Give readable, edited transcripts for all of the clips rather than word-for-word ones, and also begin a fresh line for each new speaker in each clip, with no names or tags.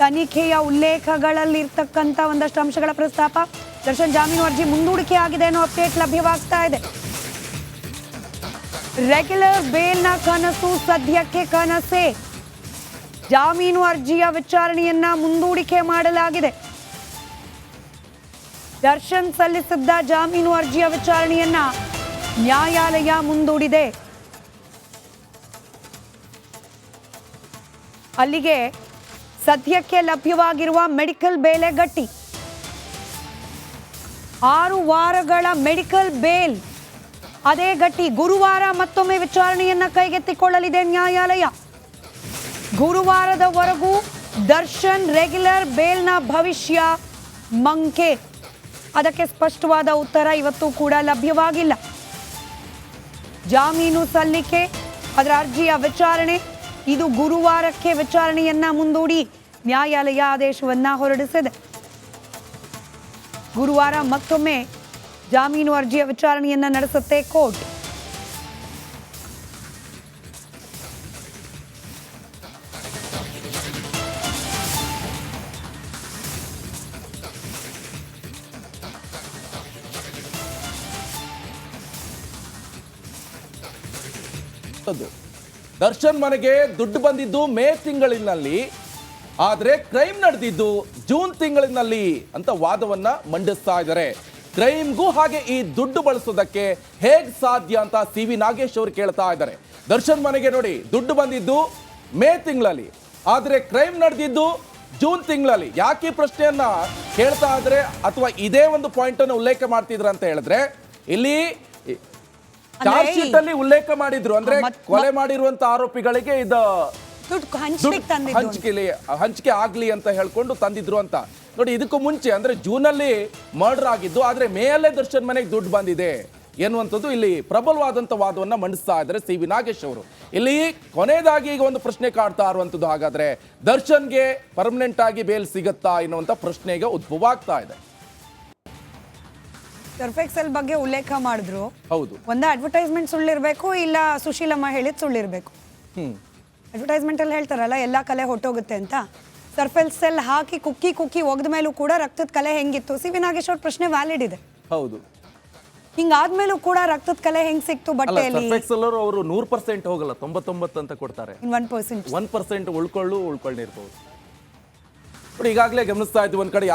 ತನಿಖೆಯ ಉಲ್ಲೇಖಗಳಲ್ಲಿರ್ತಕ್ಕಂಥ ಒಂದಷ್ಟು ಅಂಶಗಳ ಪ್ರಸ್ತಾಪ. ದರ್ಶನ್ ಜಾಮೀನು ಅರ್ಜಿ ಮುಂದೂಡಿಕೆ ಆಗಿದೆ ಅನ್ನೋ ಅಪ್ಡೇಟ್ ಲಭ್ಯವಾಗ್ತಾ ಇದೆ. ರೆಗ್ಯುಲರ್ ಬೇಲ್ನ ಕನಸು ಸದ್ಯಕ್ಕೆ ಕನಸೇ. ಜಾಮೀನು ಅರ್ಜಿಯ ವಿಚಾರಣೆಯನ್ನ ಮುಂದೂಡಿಕೆ ಮಾಡಲಾಗಿದೆ. ದರ್ಶನ್ ಸಲ್ಲಿಸಿದ್ದ ಜಾಮೀನು ಅರ್ಜಿಯ ವಿಚಾರಣೆಯನ್ನ ನ್ಯಾಯಾಲಯ ಮುಂದೂಡಿದೆ. ಅಲ್ಲಿಗೆ ಸದ್ಯಕ್ಕೆ ಲಭ್ಯವಾಗಿರುವ ಮೆಡಿಕಲ್ ಬೇಲೆ ಗಟ್ಟಿ. 6 ವಾರಗಳ ಮೆಡಿಕಲ್ ಬೇಲ್ ಅದೇ ಗಟ್ಟಿ. ಗುರುವಾರ ಮತ್ತೊಮ್ಮೆ ವಿಚಾರಣೆಯನ್ನ ಕೈಗೆತ್ತಿಕೊಳ್ಳಲಿದೆ ನ್ಯಾಯಾಲಯ. ಗುರುವಾರದವರೆಗೂ ದರ್ಶನ್ ರೆಗ್ಯುಲರ್ ಬೇಲ್ನ ಭವಿಷ್ಯ ಮಂಕೆ. ಅದಕ್ಕೆ ಸ್ಪಷ್ಟವಾದ ಉತ್ತರ ಇವತ್ತು ಕೂಡ ಲಭ್ಯವಾಗಿಲ್ಲ. ಜಾಮೀನು ಸಲ್ಲಿಕೆ, ಅದರ ಅರ್ಜಿಯ ವಿಚಾರಣೆ, ಇದು ಗುರುವಾರಕ್ಕೆ ವಿಚಾರಣೆಯನ್ನ ಮುಂದೂಡಿ ನ್ಯಾಯಾಲಯ ಆದೇಶವನ್ನ ಹೊರಡಿಸಿದೆ. ಗುರುವಾರ ಮತ್ತೊಮ್ಮೆ ಜಾಮೀನು ಅರ್ಜಿಯ ವಿಚಾರಣೆಯನ್ನ ನಡೆಸುತ್ತೆ ಕೋರ್ಟ್.
ದರ್ಶನ್ ಮನೆಗೆ ದುಡ್ಡು ಬಂದಿದ್ದು ಮೇ ತಿಂಗಳಿನಲ್ಲಿ, ಆದರೆ ಕ್ರೈಮ್ ನಡೆದಿದ್ದು ಜೂನ್ ತಿಂಗಳಿನಲ್ಲಿ ಅಂತ ವಾದವನ್ನ ಮಂಡಿಸ್ತಾ ಇದ್ದಾರೆ. ಕ್ರೈಮ್ಗೂ ಹಾಗೆ ಈ ದುಡ್ಡು ಬಳಸೋದಕ್ಕೆ ಹೇಗ್ ಸಾಧ್ಯ ಅಂತ ಸಿ.ವಿ. ನಾಗೇಶ್ ಅವರು ಕೇಳ್ತಾ ಇದ್ದಾರೆ. ದರ್ಶನ್ ಮನೆಗೆ ನೋಡಿ ದುಡ್ಡು ಬಂದಿದ್ದು ಮೇ ತಿಂಗಳಲ್ಲಿ, ಆದರೆ ಕ್ರೈಮ್ ನಡೆದಿದ್ದು ಜೂನ್ ತಿಂಗಳಲ್ಲಿ. ಯಾಕೆ ಪ್ರಶ್ನೆಯನ್ನ ಕೇಳ್ತಾ ಇದ್ರೆ ಅಥವಾ ಇದೇ ಒಂದು ಪಾಯಿಂಟ್ ಅನ್ನು ಉಲ್ಲೇಖ ಮಾಡ್ತಿದ್ರ ಅಂತ ಹೇಳಿದ್ರೆ, ಇಲ್ಲಿ ಚಾರ್ಜ್ ಶೀಟ್ ಅಲ್ಲಿ ಉಲ್ಲೇಖ ಮಾಡಿದ್ರು, ಅಂದ್ರೆ ಕೊಲೆ ಮಾಡಿರುವಂತ ಆರೋಪಿಗಳಿಗೆ ಇದು ಹಂಚಿಕೆ ಆಗ್ಲಿ ಅಂತ ಹೇಳ್ಕೊಂಡು ತಂದಿದ್ರು ಅಂತ. ನೋಡಿ, ಇದಕ್ಕೂ ಮುಂಚೆ ಅಂದ್ರೆ ಜೂನ್ ಅಲ್ಲಿ ಮರ್ಡರ್ ಆಗಿದ್ದು, ಆದ್ರೆ ಮೇ ಅಲ್ಲೇ ದರ್ಶನ್ ಮನೆಗೆ ದುಡ್ಡು ಬಂದಿದೆ ಎನ್ನುವಂಥದ್ದು ಇಲ್ಲಿ ಪ್ರಬಲವಾದಂತ ವಾದವನ್ನ ಮಂಡಿಸ್ತಾ ಇದ್ದಾರೆ ಸಿ.ವಿ. ನಾಗೇಶ್ ಅವರು. ಇಲ್ಲಿ ಕೊನೆಯದಾಗಿ ಈಗ ಒಂದು ಪ್ರಶ್ನೆ ಕಾಡ್ತಾ ಇರುವಂತದ್ದು, ಹಾಗಾದ್ರೆ ದರ್ಶನ್ಗೆ ಪರ್ಮನೆಂಟ್ ಆಗಿ ಬೇಲ್ ಸಿಗತ್ತಾ ಎನ್ನುವಂತ ಪ್ರಶ್ನೆಗೆ ಉದ್ಭವ ಆಗ್ತಾ ಇದೆ.
ಸರ್ಫೆಕ್ಸೆಲ್ ಬಗ್ಗೆ ಉಲ್ಲೇಖ ಮಾಡಿದ್ರು.
ಹೌದು,
ಒಂದು ಅಡ್ವರ್ಟೈಸ್ಮೆಂಟ್ ಸುಳ್ಳಿರ್ಬೇಕು, ಇಲ್ಲ ಸುಶೀಲಮ್ಮ ಹೇಳಿದ್ ಸುಳ್ಳಿರ್ಬೇಕು. ಅಡ್ವರ್ಟೈಸ್ಮೆಂಟ್ ಅಲ್ಲಿ ಹೇಳ್ತಾರಲ್ಲ ಎಲ್ಲಾ ಕಲೆ ಹೊಟ್ಟೋಗುತ್ತೆ ಅಂತ. ಸರ್ಫೆಕ್ಸೆಲ್ ಹಾಕಿ ಕುಕ್ಕಿ ಒಗ್ದ ಮೇಲೂ ಕೂಡ ರಕ್ತದ ಕಲೆ ಹೆಂಗಿತ್ತು? ಸಿ.ವಿ. ನಾಗೇಶ್ ಅವ್ರ ಪ್ರಶ್ನೆ ವ್ಯಾಲಿಡ್ ಇದೆ.
ಹೌದು,
ಹಿಂಗಾದ್ಮೇಲೂ ಕೂಡ ರಕ್ತದ ಕಲೆ ಹೆಂಗ್ ಸಿಕ್ತು ಬಟ್ಟೆಯಲ್ಲಿ?
ಅವರು 100% ಹೋಗಲ್ಲ, 99 ಅಂತ ಕೊಡ್ತಾರೆ. 1% ಉಳ್ಕೊಂಡಿರ್ಬೋದು. ನೋಡಿ, ಈಗಾಗಲೇ ಗಮನಿಸ್ತಾ ಇದ್ವಿ ಒಂದ್ ಕಡೆ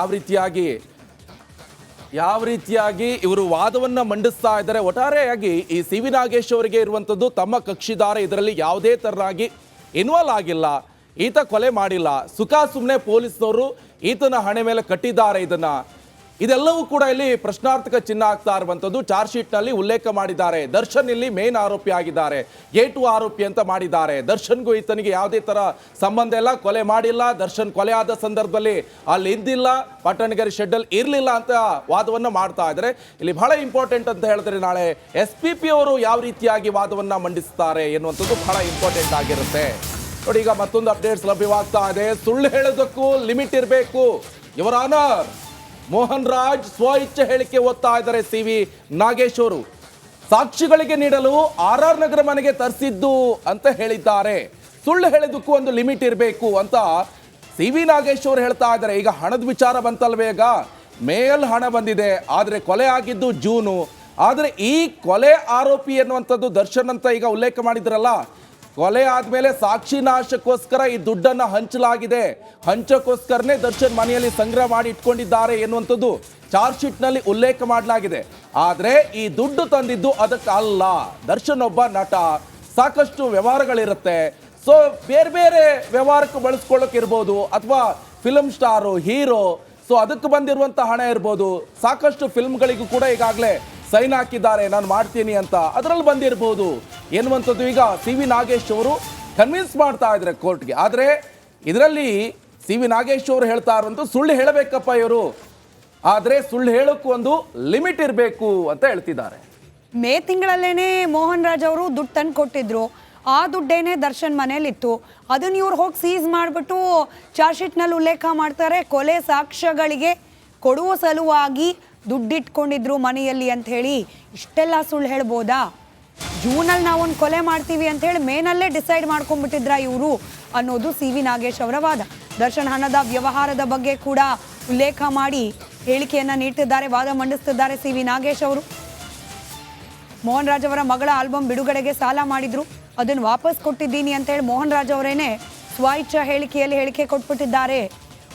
ಯಾವ ರೀತಿಯಾಗಿ ಇವರು ವಾದವನ್ನ ಮಂಡಿಸ್ತಾ ಇದ್ದಾರೆ. ಒಟ್ಟಾರೆಯಾಗಿ ಈ ಸಿ.ವಿ. ನಾಗೇಶ್ ಅವರಿಗೆ ಇರುವಂತದ್ದು ತಮ್ಮ ಕಕ್ಷಿದಾರ ಇದರಲ್ಲಿ ಯಾವುದೇ ತರನಾಗಿ ಇನ್ವಾಲ್ವ್ ಆಗಿಲ್ಲ, ಈತ ಕೊಲೆ ಮಾಡಿಲ್ಲ, ಸುಮ್ಮನೆ ಪೊಲೀಸ್ನವರು ಈತನ ಹಣೆ ಮೇಲೆ ಕಟ್ಟಿದ್ದಾರೆ. ಇದೆಲ್ಲವೂ ಕೂಡ ಇಲ್ಲಿ ಪ್ರಶ್ನಾರ್ಥಕ ಚಿಹ್ನ ಆಗ್ತಾ ಇರುವಂತದ್ದು. ಚಾರ್ಜ್ ಶೀಟ್ ನಲ್ಲಿ ಉಲ್ಲೇಖ ಮಾಡಿದ್ದಾರೆ, ದರ್ಶನ್ ಇಲ್ಲಿ ಮೇನ್ ಆರೋಪಿ ಆಗಿದ್ದಾರೆ, A2 ಆರೋಪಿ ಅಂತ ಮಾಡಿದ್ದಾರೆ. ದರ್ಶನ್ಗೂ ಈತನಿಗೆ ಯಾವುದೇ ತರ ಸಂಬಂಧ ಇಲ್ಲ, ಕೊಲೆ ಮಾಡಿಲ್ಲ, ದರ್ಶನ್ ಕೊಲೆ ಆದ ಸಂದರ್ಭದಲ್ಲಿ ಅಲ್ಲಿ ಇದ್ದಿಲ್ಲ, ಪಟ್ಟಣಗೆರೆ ಶೆಡ್ ಅಲ್ಲಿ ಇರ್ಲಿಲ್ಲ ಅಂತ ವಾದವನ್ನ ಮಾಡ್ತಾ ಇದ್ದಾರೆ. ಇಲ್ಲಿ ಬಹಳ ಇಂಪಾರ್ಟೆಂಟ್ ಅಂತ ಹೇಳಿದ್ರೆ, ನಾಳೆ SPP ಅವರು ಯಾವ ರೀತಿಯಾಗಿ ವಾದವನ್ನ ಮಂಡಿಸ್ತಾರೆ ಎನ್ನುವಂಥದ್ದು ಬಹಳ ಇಂಪಾರ್ಟೆಂಟ್ ಆಗಿರುತ್ತೆ. ನೋಡಿ, ಈಗ ಮತ್ತೊಂದು ಅಪ್ಡೇಟ್ಸ್ ಲಭ್ಯವಾಗ್ತಾ ಇದೆ. ಸುಳ್ಳು ಹೇಳೋದಕ್ಕೂ ಲಿಮಿಟ್ ಇರಬೇಕು. ಯುವರ್ ಆನರ್ ಮೋಹನ್ ರಾಜ್ ಸ್ವ ಇಚ್ಛೆ ಹೇಳಿಕೆ ಓದ್ತಾ ಇದ್ದಾರೆ ಸಿ.ವಿ. ನಾಗೇಶ್ ಅವರು. ಸಾಕ್ಷಿಗಳಿಗೆ ನೀಡಲು RR ನಗರ ಮನೆಗೆ ತರಿಸಿದ್ದು ಅಂತ ಹೇಳಿದ್ದಾರೆ. ಸುಳ್ಳು ಹೇಳೋದಕ್ಕೂ ಒಂದು ಲಿಮಿಟ್ ಇರಬೇಕು ಅಂತ ಸಿ.ವಿ. ನಾಗೇಶ್ ಅವರು ಹೇಳ್ತಾ ಇದ್ದಾರೆ. ಈಗ ಹಣದ ವಿಚಾರ ಬಂತಲ್ವೇ, ಈಗ ಮೇಲ್ ಹಣ ಬಂದಿದೆ, ಆದರೆ ಕೊಲೆ ಆಗಿದ್ದು ಜೂನು. ಆದರೆ ಈ ಕೊಲೆ ಆರೋಪಿ ಎನ್ನುವಂಥದ್ದು ದರ್ಶನ್ ಅಂತ ಈಗ ಉಲ್ಲೇಖ ಮಾಡಿದ್ರಲ್ಲ, ಕೊಲೆ ಆದ್ಮೇಲೆ ಸಾಕ್ಷಿ ನಾಶಕ್ಕೋಸ್ಕರ ಈ ದುಡ್ಡನ್ನ ಹಂಚಲಾಗಿದೆ, ಹಂಚಕ್ಕೋಸ್ಕರನೇ ದರ್ಶನ್ ಮನೆಯಲ್ಲಿ ಸಂಗ್ರಹ ಮಾಡಿ ಇಟ್ಕೊಂಡಿದ್ದಾರೆ ಎನ್ನುವಂಥದ್ದು ಚಾರ್ಜ್ ಶೀಟ್ ನಲ್ಲಿ ಉಲ್ಲೇಖ ಮಾಡಲಾಗಿದೆ. ಆದ್ರೆ ಈ ದುಡ್ಡು ತಂದಿದ್ದು ಅದಕ್ಕೆ ಅಲ್ಲ. ದರ್ಶನ್ ಒಬ್ಬ ನಟ, ಸಾಕಷ್ಟು ವ್ಯವಹಾರಗಳಿರುತ್ತೆ. ಸೊ ಬೇರೆ ವ್ಯವಹಾರಕ್ಕೆ ಬಳಸ್ಕೊಳ್ಳೋಕೆ ಇರ್ಬೋದು, ಅಥವಾ ಫಿಲ್ಮ್ ಸ್ಟಾರು, ಹೀರೋ, ಸೊ ಅದಕ್ಕೆ ಬಂದಿರುವಂತ ಹಣ ಇರ್ಬೋದು. ಸಾಕಷ್ಟು ಫಿಲ್ಮ್ಗಳಿಗೂ ಕೂಡ ಈಗಾಗಲೇ ಸೈನ್ ಹಾಕಿದ್ದಾರೆ, ನಾನು ಮಾಡ್ತೀನಿ ಅಂತ, ಅದರಲ್ಲಿ ಬಂದಿರಬಹುದು ಎನ್ನುವಂಥದ್ದು ಈಗ ಸಿ.ವಿ. ನಾಗೇಶ್ ಅವರು ಕನ್ವಿನ್ಸ್ ಮಾಡ್ತಾ ಇದ್ದಾರೆ ಕೋರ್ಟ್ಗೆ. ಆದರೆ ಇದರಲ್ಲಿ ಸಿ.ವಿ. ನಾಗೇಶ್ ಅವರು ಹೇಳ್ತಾ ಇರುವಂತ ಸುಳ್ಳು ಹೇಳಬೇಕಪ್ಪ ಇವರು, ಆದರೆ ಸುಳ್ಳು ಹೇಳೋಕ್ಕೂ ಒಂದು ಲಿಮಿಟ್ ಇರಬೇಕು ಅಂತ ಹೇಳ್ತಿದ್ದಾರೆ.
ಮೇ ತಿಂಗಳಲ್ಲೇನೆ ಮೋಹನ್ ರಾಜ್ ಅವರು ದುಡ್ಡು ತಂದು ಕೊಟ್ಟಿದ್ರು. ಆ ದುಡ್ಡೇನೆ ದರ್ಶನ್ ಮನೇಲಿತ್ತು. ಅದನ್ನ ಇವ್ರು ಹೋಗಿ ಸೀಸ್ ಮಾಡಿಬಿಟ್ಟು ಚಾರ್ಜ್ ಶೀಟ್ನಲ್ಲಿ ಉಲ್ಲೇಖ ಮಾಡ್ತಾರೆ, ಕೊಲೆ ಸಾಕ್ಷ್ಯಗಳಿಗೆ ಕೊಡುವ ಸಲುವಾಗಿ ದುಡ್ಡಿಟ್ಕೊಂಡಿದ್ರು ಮನೆಯಲ್ಲಿ ಅಂತ ಹೇಳಿ. ಇಷ್ಟೆಲ್ಲ ಸುಳ್ಳು ಹೇಳ್ಬೋದಾ? ಜೂನಲ್ಲಿ ನಾವೊಂದು ಕೊಲೆ ಮಾಡ್ತೀವಿ ಅಂತ ಹೇಳಿ ಮೇನಲ್ಲೇ ಡಿಸೈಡ್ ಮಾಡ್ಕೊಂಡ್ಬಿಟ್ಟಿದ್ರ ಇವರು ಅನ್ನೋದು ಸಿ.ವಿ. ನಾಗೇಶ್ ಅವರ ವಾದ. ದರ್ಶನ್ ಹಣದ ವ್ಯವಹಾರದ ಬಗ್ಗೆ ಕೂಡ ಉಲ್ಲೇಖ ಮಾಡಿ ಹೇಳಿಕೆಯನ್ನ ನೀಡ್ತಿದ್ದಾರೆ, ವಾದ ಮಂಡಿಸ್ತಿದ್ದಾರೆ ಸಿ ವಿ ನಾಗೇಶ್ ಅವರು. ಮೋಹನ್ ರಾಜ್ ಅವರ ಮಗಳ ಆಲ್ಬಮ್ ಬಿಡುಗಡೆಗೆ ಸಾಲ ಮಾಡಿದ್ರು, ಅದನ್ನು ವಾಪಸ್ ಕೊಟ್ಟಿದ್ದೀನಿ ಅಂತ ಹೇಳಿ ಮೋಹನ್ ರಾಜ್ ಅವರೇನೆ ಸ್ವಇಚ್ಛಾ ಹೇಳಿಕೆಯಲ್ಲಿ ಹೇಳಿಕೆ ಕೊಟ್ಬಿಟ್ಟಿದ್ದಾರೆ.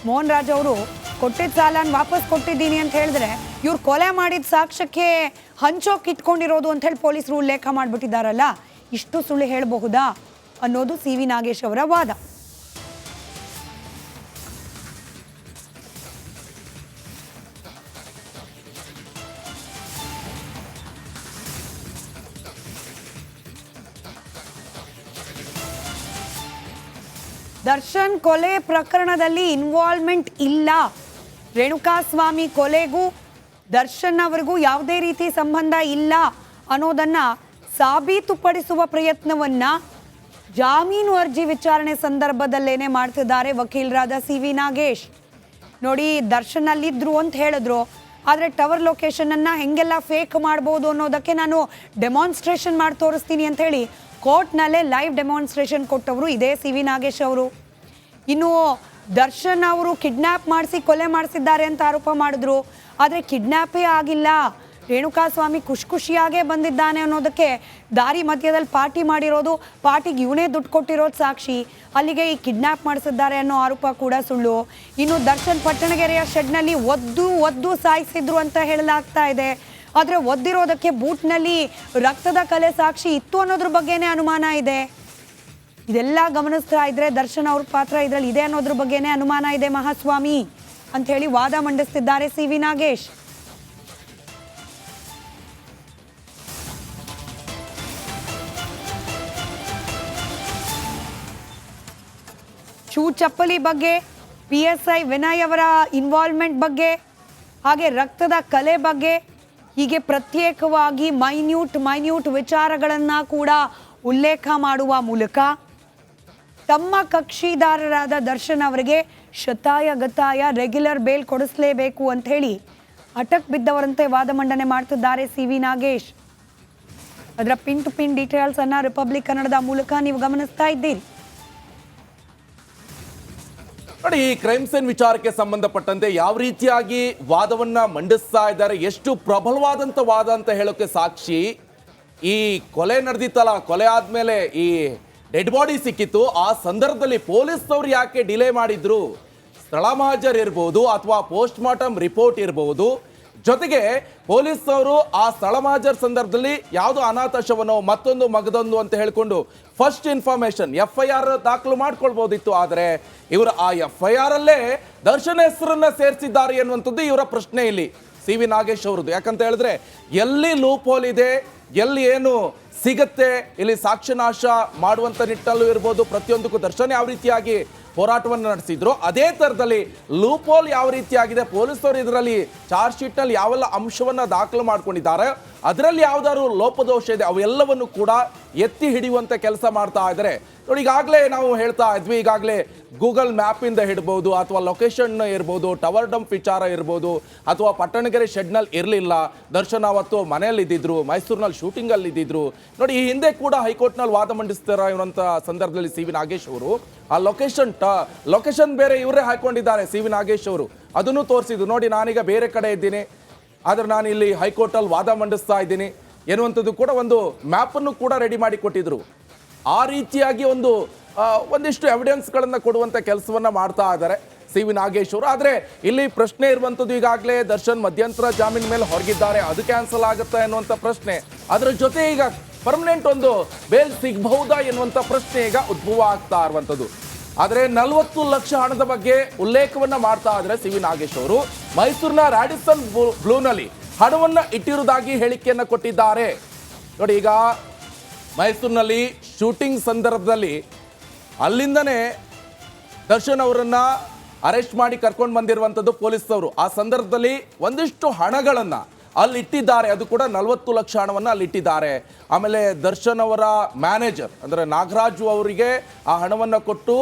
ಮೋಹನ್ ರಾಜ್ ಅವರು ಕೊಟ್ಟಿದ್ದ ಸಾಲನ ವಾಪಸ್ ಕೊಟ್ಟಿದ್ದೀನಿ ಅಂತ ಹೇಳಿದ್ರೆ ಇವ್ರು ಕೊಲೆ ಮಾಡಿದ ಸಾಕ್ಷ್ಯಕ್ಕೆ ಹಂಚೋಕ್ ಇಟ್ಕೊಂಡಿರೋದು ಅಂತ ಹೇಳಿ ಪೊಲೀಸರು ಉಲ್ಲೇಖ ಮಾಡಿಬಿಟ್ಟಿದ್ದಾರಲ್ಲ, ಇಷ್ಟು ಸುಳ್ಳು ಹೇಳಬಹುದಾ ಅನ್ನೋದು ಸಿ ವಿ ನಾಗೇಶ್ ಅವರ ವಾದ. ದರ್ಶನ್ ಕೊಲೆ ಪ್ರಕರಣದಲ್ಲಿ ಇನ್ವಾಲ್ವ್ಮೆಂಟ್ ಇಲ್ಲ, ರೇಣುಕಾಸ್ವಾಮಿ ಕೊಲೆಗೂ ದರ್ಶನ್ ಅವರಿಗೂ ಯಾವುದೇ ರೀತಿ ಸಂಬಂಧ ಇಲ್ಲ ಅನ್ನೋದನ್ನ ಸಾಬೀತುಪಡಿಸುವ ಪ್ರಯತ್ನವನ್ನ ಜಾಮೀನು ಅರ್ಜಿ ವಿಚಾರಣೆ ಸಂದರ್ಭದಲ್ಲೇನೆ ಮಾಡ್ತಿದ್ದಾರೆ ವಕೀಲರಾದ ಸಿ ವಿ ನಾಗೇಶ್. ನೋಡಿ, ದರ್ಶನ್ ಅಲ್ಲಿದ್ರು ಅಂತ ಹೇಳಿದ್ರು, ಆದರೆ ಟವರ್ ಲೊಕೇಶನ್ ಅನ್ನ ಹೆಂಗೆಲ್ಲ ಫೇಕ್ ಮಾಡ್ಬೋದು ಅನ್ನೋದಕ್ಕೆ ನಾನು ಡೆಮಾನ್ಸ್ಟ್ರೇಷನ್ ಮಾಡಿ ತೋರಿಸ್ತೀನಿ ಅಂತ ಹೇಳಿ ಕೋರ್ಟ್ನಲ್ಲೇ ಲೈವ್ ಡೆಮಾನ್ಸ್ಟ್ರೇಷನ್ ಕೊಟ್ಟವರು ಇದೇ ಸಿ ವಿ ನಾಗೇಶ್ ಅವರು. ಇನ್ನು ದರ್ಶನ್ ಅವರು ಕಿಡ್ನ್ಯಾಪ್ ಮಾಡಿಸಿ ಕೊಲೆ ಮಾಡಿಸಿದ್ದಾರೆ ಅಂತ ಆರೋಪ ಮಾಡಿದ್ರು, ಆದರೆ ಕಿಡ್ನ್ಯಾಪೇ ಆಗಿಲ್ಲ, ರೇಣುಕಾಸ್ವಾಮಿ ಖುಷಿಯಾಗೇ ಬಂದಿದ್ದಾನೆ ಅನ್ನೋದಕ್ಕೆ ದಾರಿ ಮಧ್ಯದಲ್ಲಿ ಪಾರ್ಟಿ ಮಾಡಿರೋದು, ಪಾರ್ಟಿಗೆ ಇವನೇ ದುಡ್ಡು ಕೊಟ್ಟಿರೋದು ಸಾಕ್ಷಿ, ಅಲ್ಲಿಗೆ ಈ ಕಿಡ್ನ್ಯಾಪ್ ಮಾಡಿಸಿದ್ದಾರೆ ಅನ್ನೋ ಆರೋಪ ಕೂಡ ಸುಳ್ಳು. ಇನ್ನು ದರ್ಶನ್ ಪಟ್ಟಣಗೆರೆಯ ಶೆಡ್ನಲ್ಲಿ ಒದ್ದು ಸಾಯಿಸಿದ್ರು ಅಂತ ಹೇಳಲಾಗ್ತಾ ಇದೆ, ಆದರೆ ಒದ್ದಿರೋದಕ್ಕೆ ಬೂಟ್ನಲ್ಲಿ ರಕ್ತದ ಕಲೆ ಸಾಕ್ಷಿ ಇತ್ತು ಅನ್ನೋದ್ರ ಬಗ್ಗೆನೇ ಅನುಮಾನ ಇದೆ. ಇದೆಲ್ಲ ಗಮನಿಸ್ತಾ ಇದ್ರೆ ದರ್ಶನ್ ಅವ್ರ ಪಾತ್ರ ಇದರಲ್ಲಿ ಇದೆ ಅನ್ನೋದ್ರ ಬಗ್ಗೆನೇ ಅನುಮಾನ ಇದೆ ಮಹಾಸ್ವಾಮಿ ಅಂತ ಹೇಳಿ ವಾದ ಮಂಡಿಸ್ತಿದ್ದಾರೆ ಸಿ ವಿ ನಾಗೇಶ್. ಶೂ ಚಪ್ಪಲಿ ಬಗ್ಗೆ, PSI ವಿನಯ್ ಅವರ ಇನ್ವಾಲ್ವ್ಮೆಂಟ್ ಬಗ್ಗೆ, ಹಾಗೆ ರಕ್ತದ ಕಲೆ ಬಗ್ಗೆ, ಹೀಗೆ ಪ್ರತ್ಯೇಕವಾಗಿ ಮೈನ್ಯೂಟ್ ವಿಚಾರಗಳನ್ನು ಕೂಡ ಉಲ್ಲೇಖ ಮಾಡುವ ಮೂಲಕ ತಮ್ಮ ಕಕ್ಷಿದಾರರಾದ ದರ್ಶನ್ ಅವರಿಗೆ ಶತಾಯ ರೆಗ್ಯುಲರ್ ಬೇಲ್ ಕೊಡಿಸಲೇಬೇಕು ಅಂತ ಹೇಳಿ ಅಟಕ್ ಬಿದ್ದವರಂತೆ ವಾದ ಮಂಡನೆ ಮಾಡ್ತಿದ್ದಾರೆ ಸಿ ವಿ ನಾಗೇಶ್. ಅದರ ಪಿನ್ ಟು ಪಿನ್ ಡೀಟೇಲ್ಸ್ ಅನ್ನ ರಿಪಬ್ಲಿಕ್ ಕನ್ನಡದ ಮೂಲಕ ನೀವು ಗಮನಿಸ್ತಾ ಇದ್ದೀರಿ.
ನೋಡಿ, ಈ ಕ್ರೈಮ್ ಸೀನ್ ವಿಚಾರಕ್ಕೆ ಸಂಬಂಧಪಟ್ಟಂತೆ ಯಾವ ರೀತಿಯಾಗಿ ವಾದವನ್ನ ಮಂಡಿಸ್ತಾ ಇದ್ದಾರೆ, ಎಷ್ಟು ಪ್ರಬಲವಾದಂತ ವಾದ ಅಂತ ಹೇಳೋಕೆ ಸಾಕ್ಷಿ ಈ ಕೊಲೆ ನಡೆದಿತ್ತಲ್ಲ, ಕೊಲೆ ಆದ್ಮೇಲೆ ಈ ಡೆಡ್ ಬಾಡಿ ಸಿಕ್ಕಿತ್ತು, ಆ ಸಂದರ್ಭದಲ್ಲಿ ಪೊಲೀಸ್ನವ್ರು ಯಾಕೆ ಡಿಲೇ ಮಾಡಿದ್ರು, ಸ್ಥಳ ಮಹಾಜರ್ ಇರ್ಬೋದು ಅಥವಾ ಪೋಸ್ಟ್ ಮಾರ್ಟಮ್ ರಿಪೋರ್ಟ್ ಇರಬಹುದು, ಜೊತೆಗೆ ಪೊಲೀಸ್ನವರು ಆ ಸ್ಥಳ ಮಹಾಜರ್ ಸಂದರ್ಭದಲ್ಲಿ ಯಾವುದೋ ಅನಾಥಶವನೋ ಮತ್ತೊಂದು ಮಗದೊಂದು ಅಂತ ಹೇಳ್ಕೊಂಡು ಫಸ್ಟ್ ಇನ್ಫಾರ್ಮೇಶನ್ FIR ದಾಖಲು ಮಾಡ್ಕೊಳ್ಬಹುದಿತ್ತು. ಆದರೆ ಇವರು ಆ FIR ಅಲ್ಲೇ ದರ್ಶನ್ ಹೆಸರನ್ನ ಸೇರಿಸಿದ್ದಾರೆ ಎನ್ನುವಂಥದ್ದು ಇವರ ಪ್ರಶ್ನೆ ಇಲ್ಲಿ ಸಿ ವಿ ನಾಗೇಶ್ ಅವರದ್ದು. ಯಾಕಂತ ಹೇಳಿದ್ರೆ ಎಲ್ಲಿ ಲೂಪ್ ಹೋಲ್ ಇದೆ, ಎಲ್ಲಿ ಏನು ಸಿಗತ್ತೆ, ಇಲ್ಲಿ ಸಾಕ್ಷ್ಯನಾಶ ಮಾಡುವಂತ ನಿಟ್ಟಲ್ಲೂ ಇರ್ಬೋದು, ಪ್ರತಿಯೊಂದಕ್ಕೂ ದರ್ಶನ್ ಯಾವ ರೀತಿಯಾಗಿ ಹೋರಾಟವನ್ನು ನಡೆಸಿದ್ರು ಅದೇ ಥರದಲ್ಲಿ ಲೂಪ್ ಹೋಲ್ ಯಾವ ರೀತಿಯಾಗಿದೆ, ಪೊಲೀಸರು ಇದರಲ್ಲಿ ಚಾರ್ಜ್ ಶೀಟ್ನಲ್ಲಿ ಯಾವೆಲ್ಲ ಅಂಶವನ್ನು ದಾಖಲು ಮಾಡ್ಕೊಂಡಿದ್ದಾರೆ, ಅದರಲ್ಲಿ ಯಾವ್ದಾದ್ರು ಲೋಪದೋಷ ಇದೆ ಅವೆಲ್ಲವನ್ನು ಕೂಡ ಎತ್ತಿ ಹಿಡಿಯುವಂತ ಕೆಲಸ ಮಾಡ್ತಾ ಇದ್ದಾರೆ. ನೋಡಿ, ಈಗಾಗಲೇ ನಾವು ಹೇಳ್ತಾ ಇದ್ವಿ, ಈಗಾಗಲೇ ಗೂಗಲ್ ಮ್ಯಾಪಿಂದ ಹಿಡ್ಬೋದು ಅಥವಾ ಲೊಕೇಶನ್ ಇರ್ಬೋದು, ಟವರ್ ಡಂಪ್ ವಿಚಾರ ಇರ್ಬೋದು, ಅಥವಾ ಪಟ್ಟಣಗೆರೆ ಶೆಡ್ನಲ್ಲಿ ಇರಲಿಲ್ಲ, ದರ್ಶನ್ ಅವತ್ತು ಮನೆಯಲ್ಲಿ ಇದ್ದಿದ್ರು, ಮೈಸೂರಿನಲ್ಲಿ ಶೂಟಿಂಗಲ್ಲಿ ಇದ್ದಿದ್ರು. ನೋಡಿ, ಈ ಹಿಂದೆ ಕೂಡ ಹೈಕೋರ್ಟ್ನಲ್ಲಿ ವಾದ ಮಂಡಿಸ್ತಾರ ಇರುವಂಥ ಸಂದರ್ಭದಲ್ಲಿ ಸಿ ವಿ ನಾಗೇಶ್ ಅವರು ಆ ಲೊಕೇಶನ್ ಬೇರೆ ಇವರೇ ಹಾಕೊಂಡಿದ್ದಾರೆ ಸಿ ವಿ ನಾಗೇಶ್ ಅವರು, ಅದನ್ನು ತೋರಿಸಿದ್ರು. ನೋಡಿ, ನಾನೀಗ ಬೇರೆ ಕಡೆ ಇದ್ದೀನಿ, ಆದರೆ ನಾನು ಇಲ್ಲಿ ಹೈಕೋರ್ಟಲ್ಲಿ ವಾದ ಮಂಡಿಸ್ತಾ ಇದ್ದೀನಿ ಎನ್ನುವಂಥದ್ದು ಕೂಡ ಒಂದು ಮ್ಯಾಪನ್ನು ಕೂಡ ರೆಡಿ ಮಾಡಿ ಕೊಟ್ಟಿದ್ರು. ಆ ರೀತಿಯಾಗಿ ಒಂದಿಷ್ಟು ಎವಿಡೆನ್ಸ್ಗಳನ್ನು ಕೊಡುವಂಥ ಕೆಲಸವನ್ನು ಮಾಡ್ತಾ ಇದ್ದಾರೆ ಸಿ ವಿ ನಾಗೇಶ್ ಅವರು. ಆದರೆ ಇಲ್ಲಿ ಪ್ರಶ್ನೆ ಇರುವಂಥದ್ದು, ಈಗಾಗಲೇ ದರ್ಶನ್ ಮಧ್ಯಂತರ ಜಾಮೀನು ಮೇಲೆ ಹೊರಗಿದ್ದಾರೆ, ಅದು ಕ್ಯಾನ್ಸಲ್ ಆಗುತ್ತಾ ಎನ್ನುವಂಥ ಪ್ರಶ್ನೆ, ಅದರ ಜೊತೆ ಈಗ ಪರ್ಮನೆಂಟ್ ಒಂದು ಬೇಲ್ ಸಿಗಬಹುದಾ ಎನ್ನುವಂಥ ಪ್ರಶ್ನೆ ಈಗ ಉದ್ಭವ ಆಗ್ತಾ ಇರುವಂಥದ್ದು. ಆದರೆ 40 ಲಕ್ಷ ಹಣದ ಬಗ್ಗೆ ಉಲ್ಲೇಖವನ್ನ ಮಾಡ್ತಾ ಇದ್ದಾರೆ ಸಿ ವಿ ನಾಗೇಶ್ ಅವರು. ಮೈಸೂರಿನ ರಾಡಿಸನ್ ಬ್ಲೂನಲ್ಲಿ ಹಣವನ್ನ ಇಟ್ಟಿರುವುದಾಗಿ ಹೇಳಿಕೆಯನ್ನ ಕೊಟ್ಟಿದ್ದಾರೆ. ನೋಡಿ, ಈಗ ಮೈಸೂರಿನಲ್ಲಿ ಶೂಟಿಂಗ್ ಸಂದರ್ಭದಲ್ಲಿ ಅಲ್ಲಿಂದನೇ ದರ್ಶನ್ ಅವರನ್ನ ಅರೆಸ್ಟ್ ಮಾಡಿ ಕರ್ಕೊಂಡು ಬಂದಿರುವಂಥದ್ದು ಪೊಲೀಸ್ನವರು. ಆ ಸಂದರ್ಭದಲ್ಲಿ ಒಂದಿಷ್ಟು ಹಣಗಳನ್ನು ಅಲ್ಲಿ ಇಟ್ಟಿದ್ದಾರೆ, ಅದು ಕೂಡ 40 ಲಕ್ಷ ಹಣವನ್ನು ಅಲ್ಲಿ ಇಟ್ಟಿದ್ದಾರೆ. ಆಮೇಲೆ ದರ್ಶನ್ ಅವರ ಮ್ಯಾನೇಜರ್ ಅಂದರೆ ನಾಗರಾಜು ಅವರಿಗೆ ಆ ಹಣವನ್ನು ಕೊಟ್ಟು